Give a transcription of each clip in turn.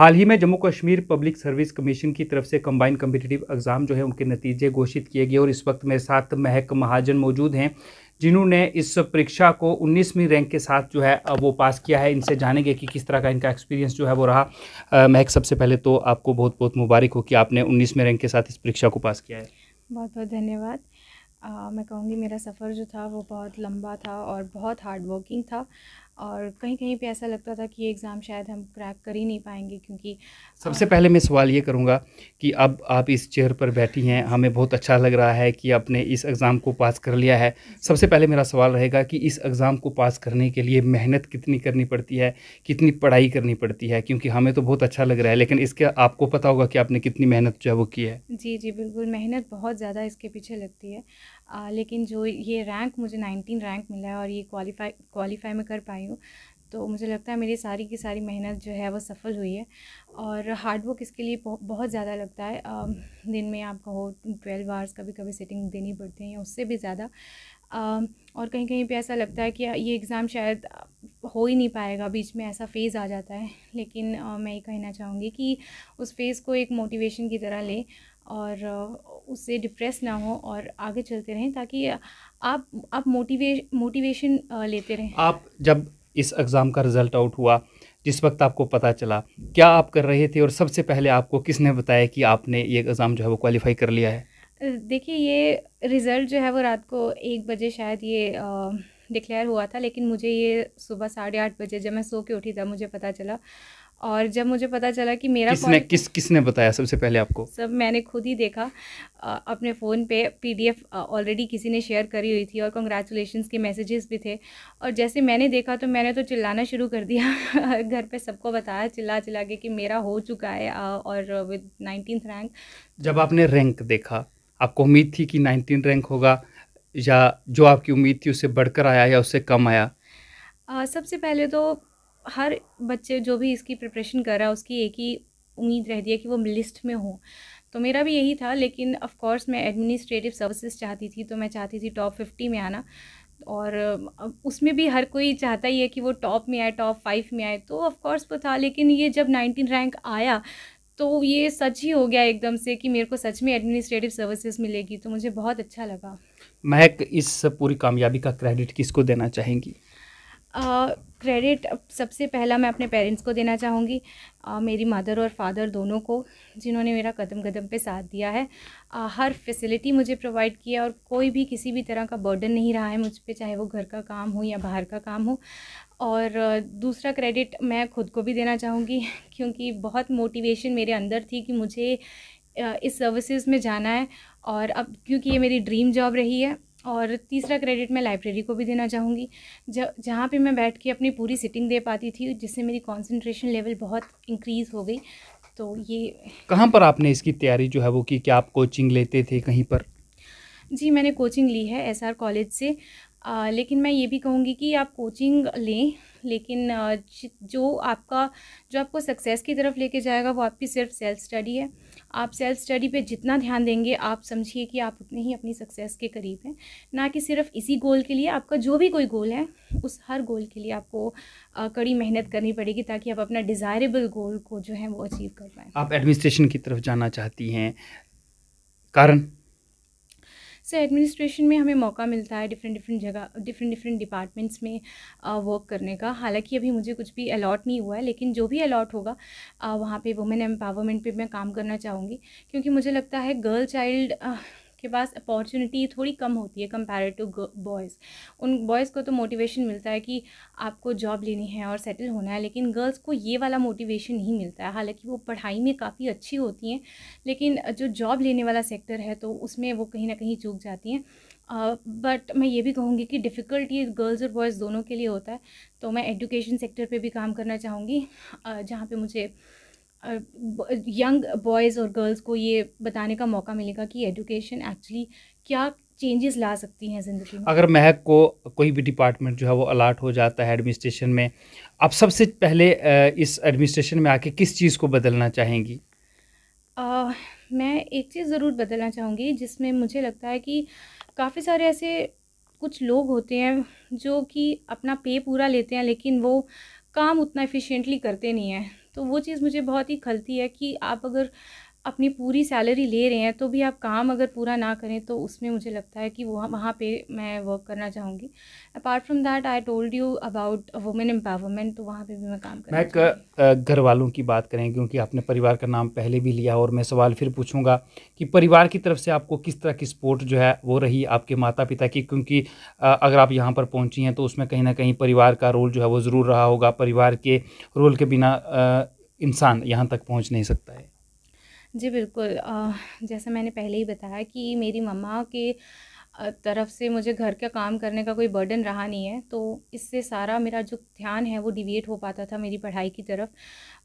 हाल ही में Jammu Kashmir public service commission की तरफ से कंबाइंड कम्पिटिटिव एग्ज़ाम जो है उनके नतीजे घोषित किए गए और इस वक्त मेरे साथ महक महाजन मौजूद हैं जिन्होंने इस परीक्षा को 19वीं रैंक के साथ जो है वो पास किया है। इनसे जानेंगे कि किस तरह का इनका एक्सपीरियंस जो है वो रहा। महक, सबसे पहले तो आपको बहुत बहुत मुबारक हो कि आपने 19वें रैंक के साथ इस परीक्षा को पास किया है। बहुत बहुत धन्यवाद। मैं कहूँगी मेरा सफ़र जो था वो बहुत लंबा था और बहुत हार्ड वर्किंग था और कहीं कहीं पे ऐसा लगता था कि ये एग्ज़ाम शायद हम क्रैक कर ही नहीं पाएंगे क्योंकि सबसे पहले मैं सवाल ये करूँगा कि अब आप इस चेयर पर बैठी हैं, हमें बहुत अच्छा लग रहा है कि आपने इस एग्ज़ाम को पास कर लिया है। सबसे पहले मेरा सवाल रहेगा कि इस एग्ज़ाम को पास करने के लिए मेहनत कितनी करनी पड़ती है, कितनी पढ़ाई करनी पड़ती है? क्योंकि हमें तो बहुत अच्छा लग रहा है, लेकिन इसके आपको पता होगा कि आपने कितनी मेहनत जो है वो की है। जी जी बिल्कुल, मेहनत बहुत ज़्यादा इसके पीछे लगती है। लेकिन जो ये रैंक मुझे 19 रैंक मिला है और ये क्वालिफाई में कर पाई हूँ, तो मुझे लगता है मेरी सारी की सारी मेहनत जो है वो सफल हुई है। और हार्ड वर्क इसके लिए बहुत ज़्यादा लगता है। दिन में आप कहो 12 आवर्स कभी कभी सिटिंग देनी पड़ती है या उससे भी ज़्यादा। और कहीं कहीं पे ऐसा लगता है कि ये एग्ज़ाम शायद हो ही नहीं पाएगा, बीच में ऐसा फ़ेज़ आ जाता है। लेकिन मैं ये कहना चाहूँगी कि उस फ़ेज़ को एक मोटिवेशन की तरह लें और उससे डिप्रेस ना हो और आगे चलते रहें ताकि आप मोटिवेशन लेते रहें। आप जब इस एग्ज़ाम का रिज़ल्ट आउट हुआ, जिस वक्त आपको पता चला, क्या आप कर रहे थे और सबसे पहले आपको किसने बताया कि आपने ये एग्ज़ाम जो है वो क्वालिफाई कर लिया है? देखिए, ये रिज़ल्ट जो है वो रात को 1 बजे शायद ये डिक्लेयर हुआ था, लेकिन मुझे ये सुबह 8:30 बजे जब मैं सो के उठी तब मुझे पता चला। और जब मुझे पता चला कि मेरा किसने बताया सबसे पहले आपको? सब मैंने खुद ही देखा। अपने फ़ोन पे पीडीएफ ऑलरेडी किसी ने शेयर करी हुई थी और कांग्रेचुलेशंस के मैसेजेस भी थे। और जैसे मैंने देखा तो मैंने तो चिल्लाना शुरू कर दिया घर पे सबको बताया चिल्ला चिल्ला के कि मेरा हो चुका है और विद 19th रैंक। जब आपने रैंक देखा, आपको उम्मीद थी कि 19 रैंक होगा या जो आपकी उम्मीद थी उससे बढ़कर आया या उससे कम आया? सबसे पहले तो हर बच्चे जो भी इसकी प्रिपरेशन कर रहा है उसकी एक ही उम्मीद रहती है कि वो लिस्ट में हो। तो मेरा भी यही था, लेकिन ऑफ़ कोर्स मैं एडमिनिस्ट्रेटिव सर्विसेज चाहती थी, तो मैं चाहती थी टॉप 50 में आना। और उसमें भी हर कोई चाहता ही है कि वो टॉप में आए, टॉप 5 में आए, तो ऑफ़ कोर्स वो था। लेकिन ये जब 19 रैंक आया तो ये सच ही हो गया एकदम से कि मेरे को सच में एडमिनिस्ट्रेटिव सर्विसेज मिलेगी, तो मुझे बहुत अच्छा लगा। महक, इस पूरी कामयाबी का क्रेडिट किसको देना चाहेंगी? क्रेडिट सबसे पहला मैं अपने पेरेंट्स को देना चाहूँगी, मेरी मदर और फादर दोनों को, जिन्होंने मेरा कदम कदम पे साथ दिया है। हर फैसिलिटी मुझे प्रोवाइड किया और कोई भी किसी भी तरह का बर्डन नहीं रहा है मुझ पे, चाहे वो घर का काम हो या बाहर का काम हो। और दूसरा क्रेडिट मैं खुद को भी देना चाहूँगी क्योंकि बहुत मोटिवेशन मेरे अंदर थी कि मुझे इस सर्विसेज में जाना है और अब क्योंकि ये मेरी ड्रीम जॉब रही है। और तीसरा क्रेडिट मैं लाइब्रेरी को भी देना चाहूँगी, जहाँ पे मैं बैठ के अपनी पूरी सिटिंग दे पाती थी, जिससे मेरी कंसंट्रेशन लेवल बहुत इंक्रीज़ हो गई। तो ये कहाँ पर आपने इसकी तैयारी जो है वो की? क्या आप कोचिंग लेते थे कहीं पर? जी, मैंने कोचिंग ली है एसआर कॉलेज से। लेकिन मैं ये भी कहूँगी कि आप कोचिंग लें, लेकिन जो आपको सक्सेस की तरफ लेके जाएगा वो आपकी सिर्फ सेल्फ स्टडी है। आप सेल्फ स्टडी पे जितना ध्यान देंगे आप समझिए कि आप उतने ही अपनी सक्सेस के करीब हैं। ना कि सिर्फ इसी गोल के लिए, आपका जो भी कोई गोल है उस हर गोल के लिए आपको कड़ी मेहनत करनी पड़ेगी ताकि आप अपना डिज़ायरेबल गोल को जो है वो अचीव कर पाएँ। आप एडमिनिस्ट्रेशन की तरफ जाना चाहती हैं, कारण? सो एडमिनिस्ट्रेशन में हमें मौका मिलता है डिफरेंट डिपार्टमेंट्स में वर्क करने का। हालांकि अभी मुझे कुछ भी अलॉट नहीं हुआ है, लेकिन जो भी अलॉट होगा वहाँ पे वुमेन एम्पावरमेंट पे मैं काम करना चाहूँगी क्योंकि मुझे लगता है गर्ल चाइल्ड के पास अपॉर्चुनिटी थोड़ी कम होती है कंपेयर टू बॉयज़। उन बॉयज़ को तो मोटिवेशन मिलता है कि आपको जॉब लेनी है और सेटल होना है, लेकिन गर्ल्स को ये वाला मोटिवेशन नहीं मिलता है। हालांकि वो पढ़ाई में काफ़ी अच्छी होती हैं, लेकिन जो जॉब लेने वाला सेक्टर है तो उसमें वो कहीं ना कहीं चूक जाती हैं। बट मैं ये भी कहूँगी कि डिफ़िकल्टी गर्ल्स और बॉयज़ दोनों के लिए होता है। तो मैं एजुकेशन सेक्टर पे भी काम करना चाहूँगी, जहाँ पे मुझे यंग बॉयज़ और गर्ल्स को ये बताने का मौका मिलेगा कि एजुकेशन एक्चुअली क्या चेंजेस ला सकती हैं ज़िंदगी में। अगर महक को कोई भी डिपार्टमेंट जो है वो अलाट हो जाता है एडमिनिस्ट्रेशन में, आप सबसे पहले इस एडमिनिस्ट्रेशन में आके किस चीज़ को बदलना चाहेंगी? मैं एक चीज़ ज़रूर बदलना चाहूँगी जिसमें मुझे लगता है कि काफ़ी सारे ऐसे कुछ लोग होते हैं जो कि अपना पे पूरा लेते हैं लेकिन वो काम उतना एफिशिएंटली करते नहीं हैं। तो वो चीज़ मुझे बहुत ही खलती है कि आप अगर अपनी पूरी सैलरी ले रहे हैं तो भी आप काम अगर पूरा ना करें, तो उसमें मुझे लगता है कि वहाँ पे मैं वर्क करना चाहूँगी। Apart from that I told you about women empowerment, तो वहाँ पे भी मैं काम करना चाहूँगी। घर वालों की बात करें, क्योंकि आपने परिवार का नाम पहले भी लिया, और मैं सवाल फिर पूछूंगा कि परिवार की तरफ से आपको किस तरह की सपोर्ट जो है वो रही आपके माता पिता की, क्योंकि अगर आप यहाँ पर पहुँची हैं तो उसमें कहीं ना कहीं परिवार का रोल जो है वो ज़रूर रहा होगा। परिवार के रोल के बिना इंसान यहाँ तक पहुँच नहीं सकता है। जी बिल्कुल, जैसा मैंने पहले ही बताया कि मेरी मम्मा के तरफ से मुझे घर का काम करने का कोई बर्डन रहा नहीं है, तो इससे सारा मेरा जो ध्यान है वो डिविएट हो पाता था मेरी पढ़ाई की तरफ,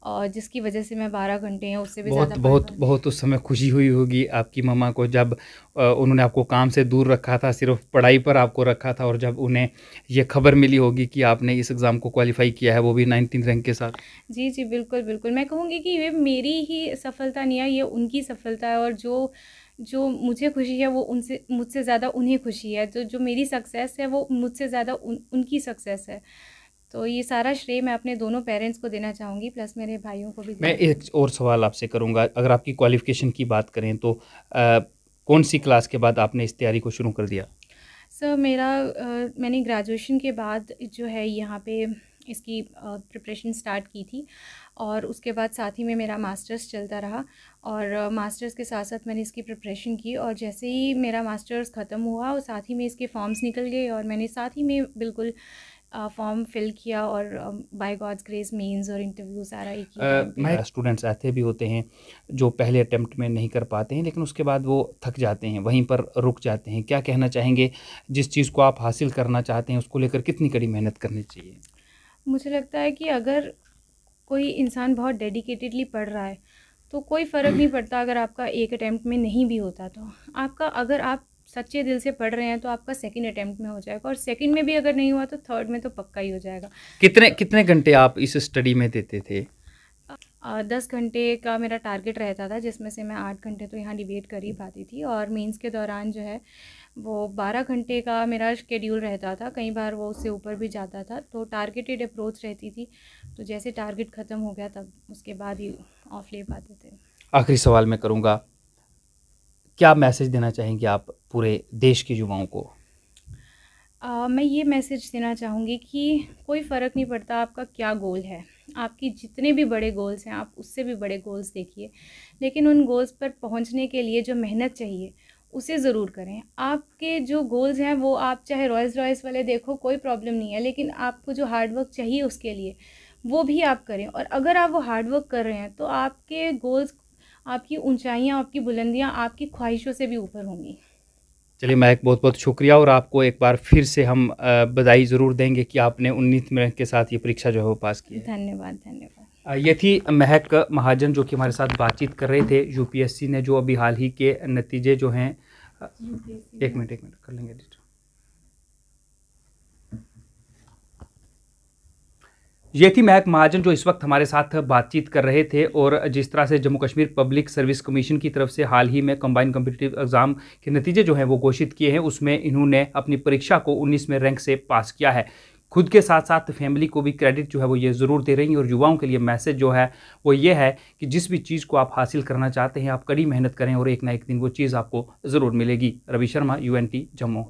और जिसकी वजह से मैं 12 घंटे या उससे भी ज़्यादा बहुत उस समय खुशी हुई होगी आपकी मम्मा को, जब उन्होंने आपको काम से दूर रखा था, सिर्फ पढ़ाई पर आपको रखा था, और जब उन्हें ये खबर मिली होगी कि आपने इस एग्ज़ाम को क्वालिफाई किया है, वो भी 19 रैंक के साथ। जी जी बिल्कुल बिल्कुल, मैं कहूँगी कि ये मेरी ही सफलता नहीं है, ये उनकी सफलता है, और जो मुझे खुशी है वो मुझसे ज़्यादा उन्हें खुशी है। जो मेरी सक्सेस है वो मुझसे ज़्यादा उनकी सक्सेस है। तो ये सारा श्रेय मैं अपने दोनों पेरेंट्स को देना चाहूँगी, प्लस मेरे भाइयों को भी। मैं एक और सवाल आपसे करूँगा, अगर आपकी क्वालिफ़िकेशन की बात करें तो कौन सी क्लास के बाद आपने इस तैयारी को शुरू कर दिया? सर मैंने ग्रेजुएशन के बाद जो है यहाँ पे इसकी प्रिपरेशन स्टार्ट की थी, और उसके बाद साथ ही में मेरा मास्टर्स चलता रहा, और मास्टर्स के साथ साथ मैंने इसकी प्रिपरेशन की, और जैसे ही मेरा मास्टर्स ख़त्म हुआ और साथ ही में इसके फॉर्म्स निकल गए, और मैंने साथ ही में बिल्कुल फॉर्म फिल किया, और बाय गॉड्स ग्रेस मेंस और इंटरव्यू सारा एक ही टाइम पे। स्टूडेंट्स ऐसे भी होते हैं जो पहले अटेम्प्ट में नहीं कर पाते हैं, लेकिन उसके बाद वो थक जाते हैं, वहीं पर रुक जाते हैं। क्या कहना चाहेंगे, जिस चीज़ को आप हासिल करना चाहते हैं उसको लेकर कितनी कड़ी मेहनत करनी चाहिए? मुझे लगता है कि अगर कोई इंसान बहुत डेडिकेटेडली पढ़ रहा है तो कोई फ़र्क नहीं पड़ता अगर आपका एक अटैम्प्ट में नहीं भी होता, तो आपका, अगर आप सच्चे दिल से पढ़ रहे हैं तो आपका सेकंड अटैम्प्ट में हो जाएगा, और सेकंड में भी अगर नहीं हुआ तो थर्ड में तो पक्का ही हो जाएगा। कितने घंटे आप इस स्टडी में देते थे? 10 घंटे का मेरा टारगेट रहता था, जिसमें से मैं 8 घंटे तो यहाँ डिबेट कर ही पाती थी, और मेंस के दौरान जो है वो 12 घंटे का मेरा शेड्यूल रहता था, कई बार वो उससे ऊपर भी जाता था, तो टारगेटेड अप्रोच रहती थी। तो जैसे टारगेट ख़त्म हो गया तब उसके बाद ही ऑफ ले पाते थे। आखिरी सवाल मैं करूँगा, क्या मैसेज देना चाहेंगे आप पूरे देश के युवाओं को? मैं ये मैसेज देना चाहूँगी कि कोई फ़र्क नहीं पड़ता आपका क्या गोल है, आपकी जितने भी बड़े गोल्स हैं आप उससे भी बड़े गोल्स देखिए, लेकिन उन गोल्स पर पहुँचने के लिए जो मेहनत चाहिए उसे ज़रूर करें। आपके जो गोल्स हैं वो आप चाहे रॉयल्स रॉयस वाले देखो, कोई प्रॉब्लम नहीं है, लेकिन आपको जो हार्ड वर्क चाहिए उसके लिए वो भी आप करें, और अगर आप वो हार्ड वर्क कर रहे हैं तो आपके गोल्स, आपकी ऊंचाइयां, आपकी बुलंदियां आपकी ख्वाहिशों से भी ऊपर होंगी। चलिए, महक, बहुत बहुत शुक्रिया, और आपको एक बार फिर से हम बधाई ज़रूर देंगे कि आपने 19 रैंक के साथ ये परीक्षा जो है वो पास की है। धन्यवाद धन्यवाद। ये थी महक महाजन जो कि हमारे साथ बातचीत कर रहे थे। यूपीएससी ने जो अभी हाल ही के नतीजे जो हैं, एक मिनट कर लेंगे एडिट। ये थी महक महाजन जो इस वक्त हमारे साथ बातचीत कर रहे थे, और जिस तरह से Jammu Kashmir public service commission की तरफ से हाल ही में कंबाइंड कॉम्पिटिटिव एग्ज़ाम के नतीजे जो हैं वो घोषित किए हैं, उसमें इन्होंने अपनी परीक्षा को 19वें रैंक से पास किया है। खुद के साथ साथ फैमिली को भी क्रेडिट जो है वो ये ज़रूर दे रही हैं, और युवाओं के लिए मैसेज जो है वो ये है कि जिस भी चीज़ को आप हासिल करना चाहते हैं आप कड़ी मेहनत करें, और एक ना एक दिन वो चीज़ आपको ज़रूर मिलेगी। रवि शर्मा, UNT, जम्मू।